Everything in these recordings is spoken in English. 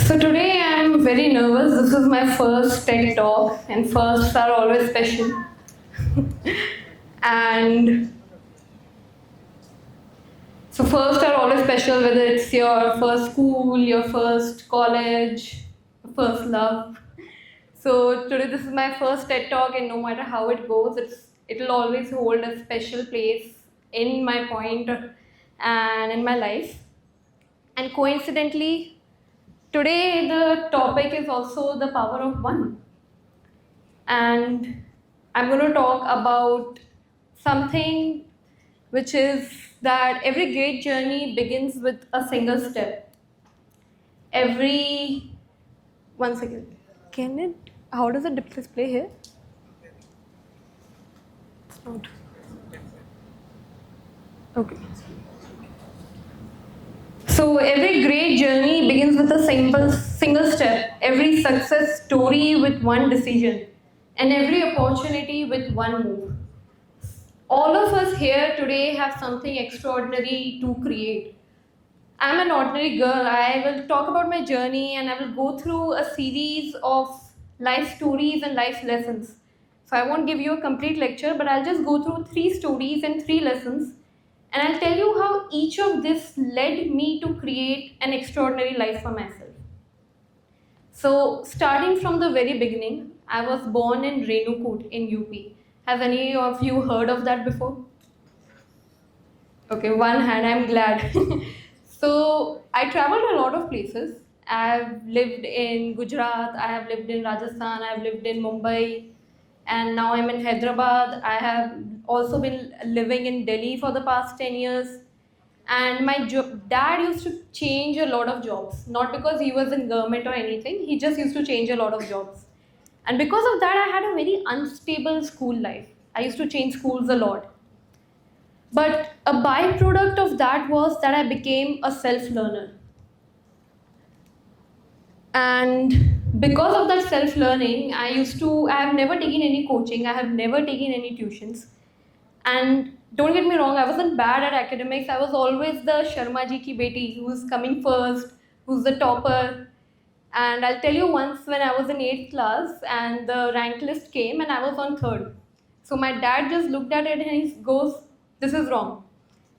So today I'm very nervous. This is my first TED talk, and firsts are always special. And so firsts are always special, whether it's your first school, your first college, your first love. So today this is my first TED talk, and no matter how it goes, it'll always hold a special place in my point and in my life. And coincidentally, today the topic is also the power of one. And I'm going to talk about something which is that every great journey begins with a single step. Every one second. Can it? How does it display here? It's not. Okay. So every great journey begins with a single step. Every success story with one decision, and every opportunity with one move. All of us here today have something extraordinary to create. I'm an ordinary girl. I will talk about my journey and I will go through a series of life stories and life lessons. So I won't give you a complete lecture, but I'll just go through 3 stories and 3 lessons, and I'll tell you how each of this led me to create an extraordinary life for myself. So, starting from the very beginning, I was born in Renukut in UP. Have any of you heard of that before? Okay, one hand, I'm glad. So, I traveled a lot of places. I've lived in Gujarat, I have lived in Rajasthan, I have lived in Mumbai, and now I'm in Hyderabad. I have also been living in Delhi for the past 10 years. And my dad used to change a lot of jobs, not because he was in government or anything, he just used to change a lot of jobs. And because of that, I had a very unstable school life. I used to change schools a lot. But a byproduct of that was that I became a self learner. And because of that self learning, I have never taken any coaching, I have never taken any tuitions. And don't get me wrong, I wasn't bad at academics. I was always the Sharma ji ki beti who's coming first, who's the topper. And I'll tell you once when I was in 8th class and the rank list came and I was on 3rd. So my dad just looked at it and he goes, "This is wrong."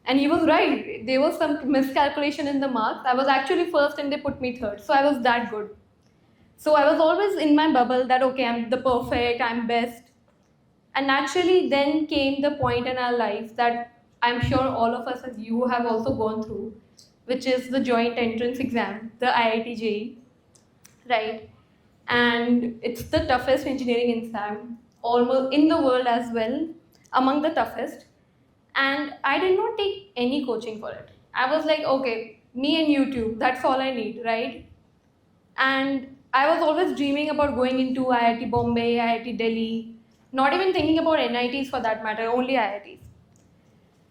And he was right. There was some miscalculation in the marks. I was actually first and they put me 3rd. So I was that good. So I was always in my bubble that, okay, I'm the perfect, I'm best. And naturally, then came the point in our life that I'm sure all of us, as you, have also gone through, which is the joint entrance exam, the IIT JEE, right? And it's the toughest engineering exam almost in the world as well, among the toughest. And I did not take any coaching for it. I was like, okay, me and YouTube, that's all I need, right? And I was always dreaming about going into IIT Bombay, IIT Delhi, not even thinking about NITs for that matter, only IITs.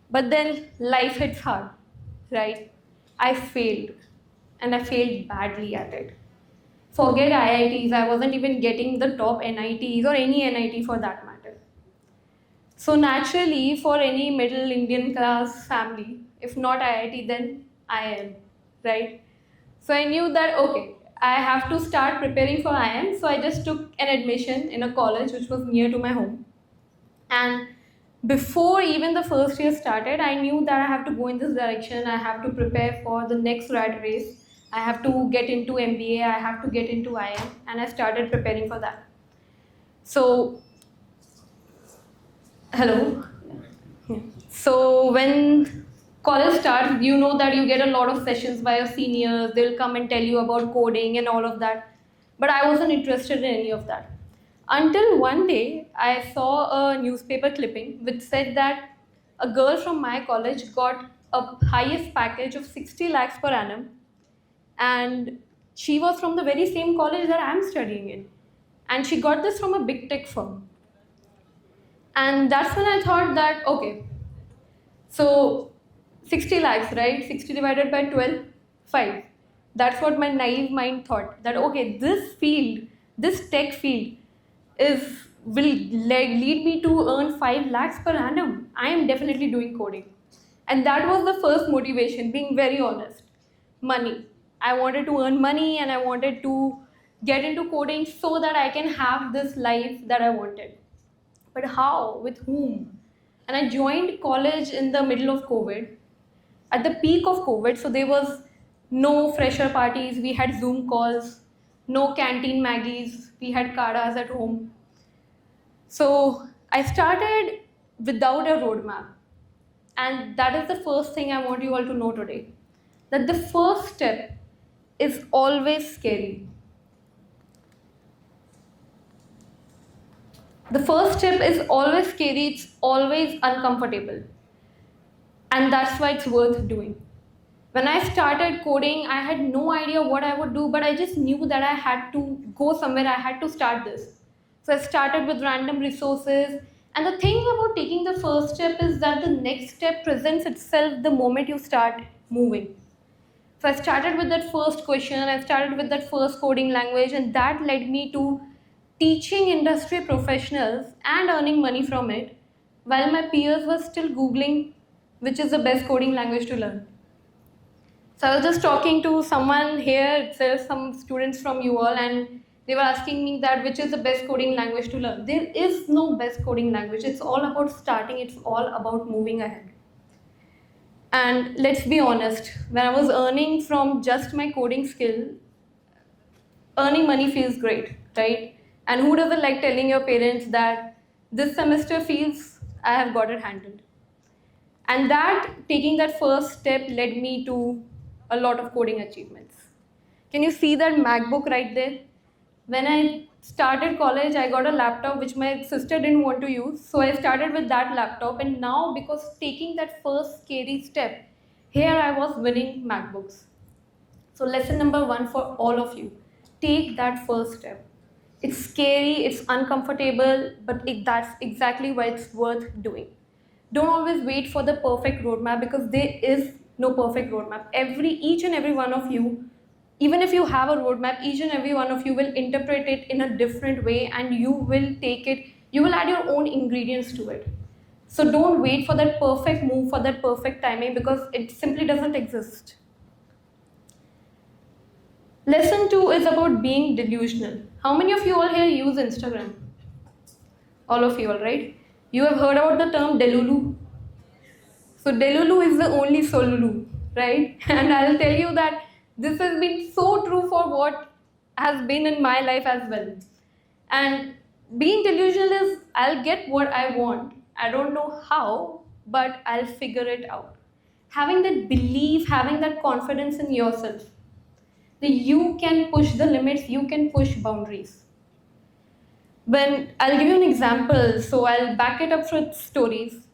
But then life hits hard, right? I failed, and I failed badly at it. Forget IITs, I wasn't even getting the top NITs or any NIT for that matter. So naturally, for any middle Indian class family, if not IIT, then IIM, right? So I knew that, okay, I have to start preparing for IIM. So I just took an admission in a college which was near to my home. And before even the first year started, I knew that I have to go in this direction. I have to prepare for the next rat race. I have to get into MBA. I have to get into IIM. And I started preparing for that. So, hello. Yeah. So when college starts, you know that you get a lot of sessions by your seniors. They'll come and tell you about coding and all of that. But I wasn't interested in any of that. Until one day, I saw a newspaper clipping which said that a girl from my college got a highest package of 60 lakhs per annum, and she was from the very same college that I'm studying in. And she got this from a big tech firm. And that's when I thought that, okay, so 60 lakhs, right? 60 divided by 12, 5. That's what my naive mind thought. That, okay, this field, this tech field, will lead me to earn 5 lakhs per annum. I am definitely doing coding. And that was the first motivation, being very honest. Money. I wanted to earn money and I wanted to get into coding so that I can have this life that I wanted. But how? With whom? And I joined college in the middle of COVID, at the peak of COVID. So there was no fresher parties, we had Zoom calls, no canteen Maggies, we had kadas at home. So I started without a roadmap. And that is the first thing I want you all to know today. That the first step is always scary. The first step is always scary, it's always uncomfortable. And that's why it's worth doing. When I started coding, I had no idea what I would do, but I just knew that I had to go somewhere, I had to start this. So I started with random resources. And the thing about taking the first step is that the next step presents itself the moment you start moving. So I started with that first question, I started with that first coding language, and that led me to teaching industry professionals and earning money from it, while my peers were still Googling which is the best coding language to learn. So I was just talking to someone here itself, some students from you all, and they were asking me that which is the best coding language to learn. There is no best coding language. It's all about starting. It's all about moving ahead. And let's be honest, when I was earning from just my coding skill, earning money feels great, right? And who doesn't like telling your parents that this semester feels I have got it handled? And that, taking that first step led me to a lot of coding achievements. Can you see that MacBook right there? When I started college, I got a laptop which my sister didn't want to use. So I started with that laptop. And now, because taking that first scary step, here I was winning MacBooks. So lesson number 1 for all of you, take that first step. It's scary, it's uncomfortable, but that's exactly why it's worth doing. Don't always wait for the perfect roadmap, because there is no perfect roadmap. Each and every one of you, even if you have a roadmap, each and every one of you will interpret it in a different way, and you will take it, you will add your own ingredients to it. So don't wait for that perfect move, for that perfect timing, because it simply doesn't exist. Lesson 2 is about being delusional. How many of you all here use Instagram? All of you all, right? You have heard about the term Delulu. So Delulu is the only Solulu, right? And I'll tell you that this has been so true for what has been in my life as well. And being delusional is, I'll get what I want. I don't know how, but I'll figure it out. Having that belief, having that confidence in yourself, that you can push the limits, you can push boundaries. When I'll give you an example, so I'll back it up with stories.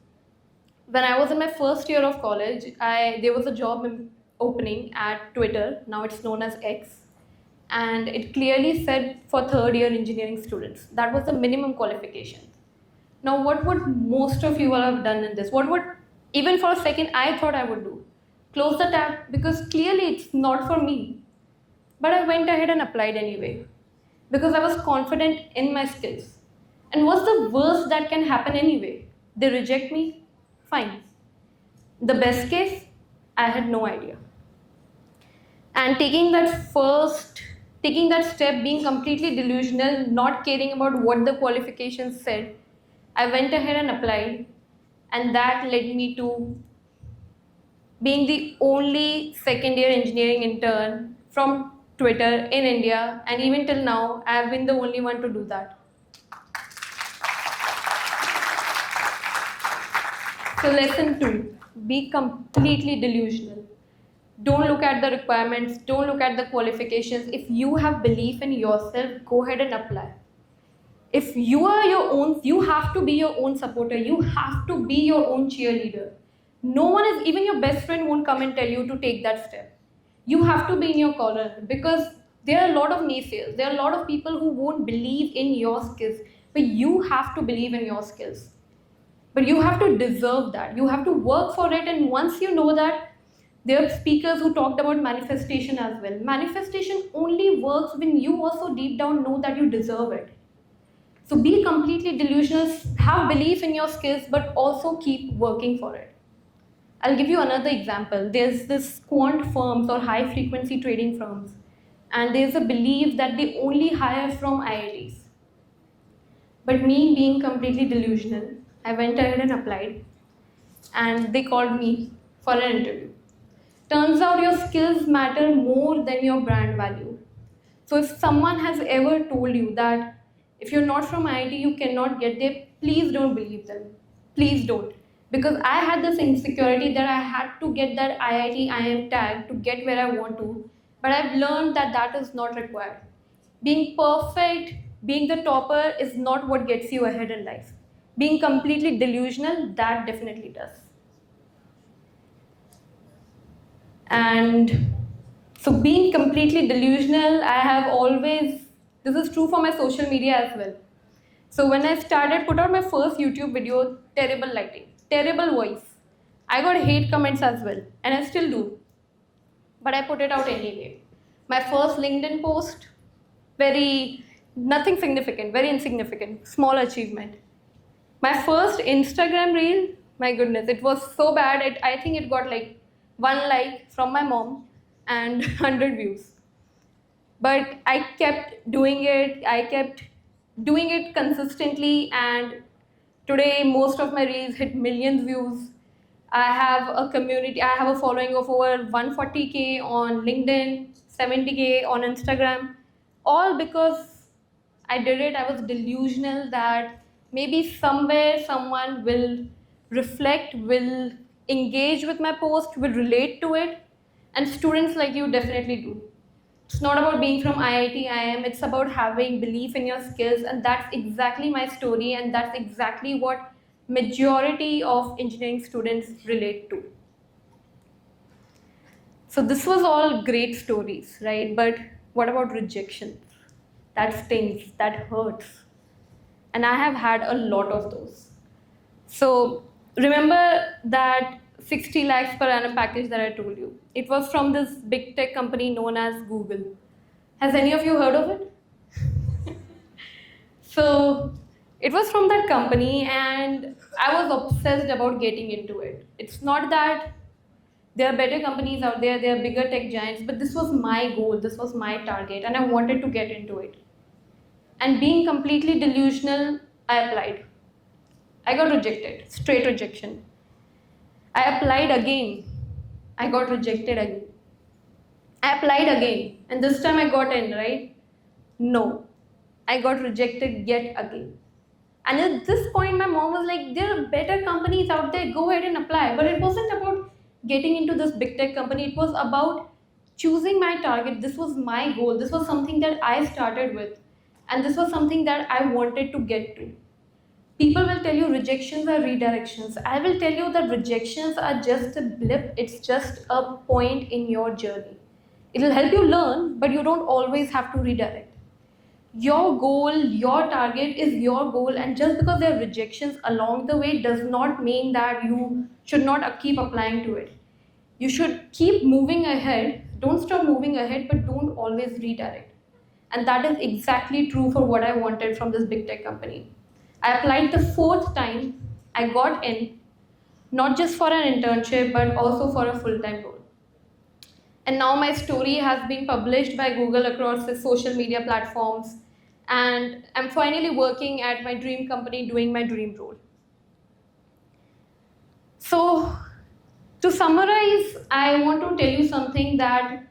When I was in my first year of college, there was a job opening at Twitter, now it's known as X, and it clearly said for third year engineering students. That was the minimum qualification. Now, what would most of you all have done in this? What would, even for a second, I thought I would do? Close the tab, because clearly it's not for me. But I went ahead and applied anyway, because I was confident in my skills. And what's the worst that can happen anyway? They reject me? Fine. The best case, I had no idea. And taking that step, being completely delusional, not caring about what the qualifications said, I went ahead and applied, and that led me to being the only second year engineering intern from Twitter in India, and even till now, I have been the only one to do that. So lesson 2, be completely delusional. Don't look at the requirements, don't look at the qualifications. If you have belief in yourself, go ahead and apply. If you are your own, you have to be your own supporter, you have to be your own cheerleader. No one is, even your best friend won't come and tell you to take that step. You have to be in your corner, because there are a lot of naysayers, there are a lot of people who won't believe in your skills, but you have to believe in your skills. But you have to deserve that, you have to work for it, and once you know that, there are speakers who talked about manifestation as well. Manifestation only works when you also deep down know that you deserve it. So be completely delusional, have belief in your skills, but also keep working for it. I'll give you another example. There's this quant firms or high frequency trading firms, and there's a belief that they only hire from IITs. But me being completely delusional, I went ahead and applied, and they called me for an interview. Turns out your skills matter more than your brand value. So if someone has ever told you that if you're not from IIT, you cannot get there, please don't believe them. Please don't. Because I had this insecurity that I had to get that IIT IM tag to get where I want to. But I've learned that that is not required. Being perfect, being the topper is not what gets you ahead in life. Being completely delusional, that definitely does. And so being completely delusional, I have always, this is true for my social media as well. So when I started, put out my first YouTube video, terrible lighting, terrible voice. I got hate comments as well, and I still do. But I put it out anyway. My first LinkedIn post, very, nothing significant, very insignificant, small achievement. My first Instagram reel, my goodness, it was so bad. I think it got like 1 like from my mom and 100 views. But I kept doing it. I kept doing it consistently, and today most of my reels hit millions views. I have a community. I have a following of over 140K on LinkedIn, 70K on Instagram, all because I did it. I was delusional that maybe somewhere someone will reflect, will engage with my post, will relate to it, and students like you definitely do. It's not about being from IIT, IIM, it's about having belief in your skills, and that's exactly my story, and that's exactly what majority of engineering students relate to. So this was all great stories, right? But what about rejection? That stings, that hurts. And I have had a lot of those. So remember that 60 lakhs per annum package that I told you. It was from this big tech company known as Google. Has any of you heard of it? So it was from that company, and I was obsessed about getting into it. It's not that there are better companies out there, there are bigger tech giants, but this was my goal, this was my target, and I wanted to get into it. And being completely delusional, I applied. I got rejected, straight rejection. I applied again. I got rejected again. I applied again, and this time I got in, right? No. I got rejected yet again. And at this point, my mom was like, there are better companies out there, go ahead and apply. But it wasn't about getting into this big tech company, it was about choosing my target. This was my goal. This was something that I started with. And this was something that I wanted to get to. People will tell you rejections are redirections. I will tell you that rejections are just a blip, it's just a point in your journey. It will help you learn, but you don't always have to redirect. Your goal, your target is your goal, and just because there are rejections along the way does not mean that you should not keep applying to it. You should keep moving ahead, don't stop moving ahead, but don't always redirect. And that is exactly true for what I wanted from this big tech company. I applied the fourth time, I got in, not just for an internship, but also for a full-time role. And now my story has been published by Google across the social media platforms, and I'm finally working at my dream company doing my dream role. So to summarize, I want to tell you something that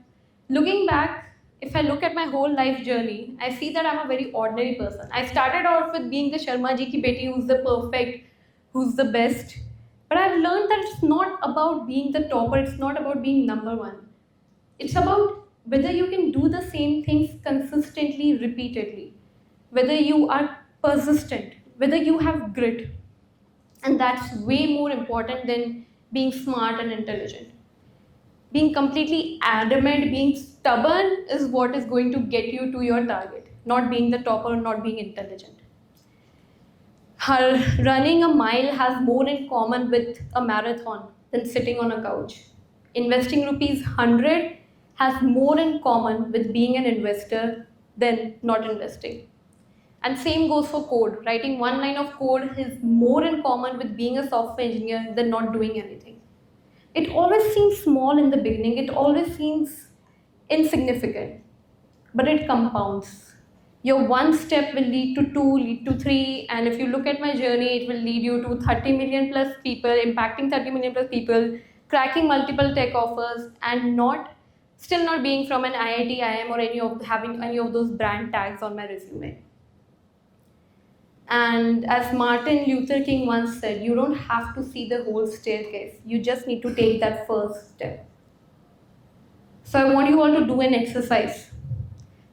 looking back, if I look at my whole life journey, I see that I'm a very ordinary person. I started off with being the Sharma ji ki beti who's the perfect, who's the best. But I've learned that it's not about being the topper, it's not about being number one. It's about whether you can do the same things consistently, repeatedly, whether you are persistent, whether you have grit. And that's way more important than being smart and intelligent. Being completely adamant, being stubborn is what is going to get you to your target, not being the topper, not being intelligent. Running a mile has more in common with a marathon than sitting on a couch. Investing rupees 100 has more in common with being an investor than not investing. And same goes for code. Writing one line of code has more in common with being a software engineer than not doing anything. it always seems small in the beginning, it always seems insignificant, but it compounds. Your one step will lead to two, lead to three, and if you look at my journey, it will lead you to 30 million plus people, impacting 30 million plus people, cracking multiple tech offers, and still not being from an IIT, IIM, or having any of those brand tags on my resume. And as Martin Luther King once said, you don't have to see the whole staircase. You just need to take that first step. So I want you all to do an exercise.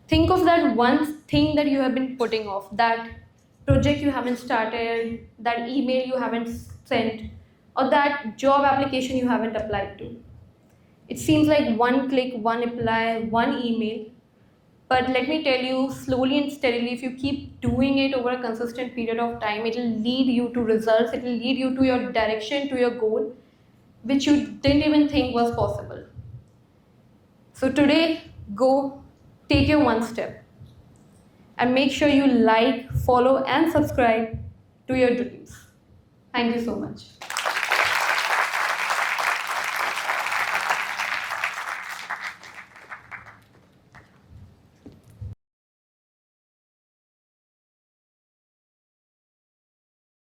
Think of that one thing that you have been putting off, that project you haven't started, that email you haven't sent, or that job application you haven't applied to. It seems like one click, one apply, one email. But let me tell you, slowly and steadily, if you keep doing it over a consistent period of time, it will lead you to results, it will lead you to your direction, to your goal, which you didn't even think was possible. So today, go take your one step and make sure you like, follow, and subscribe to your dreams. Thank you so much.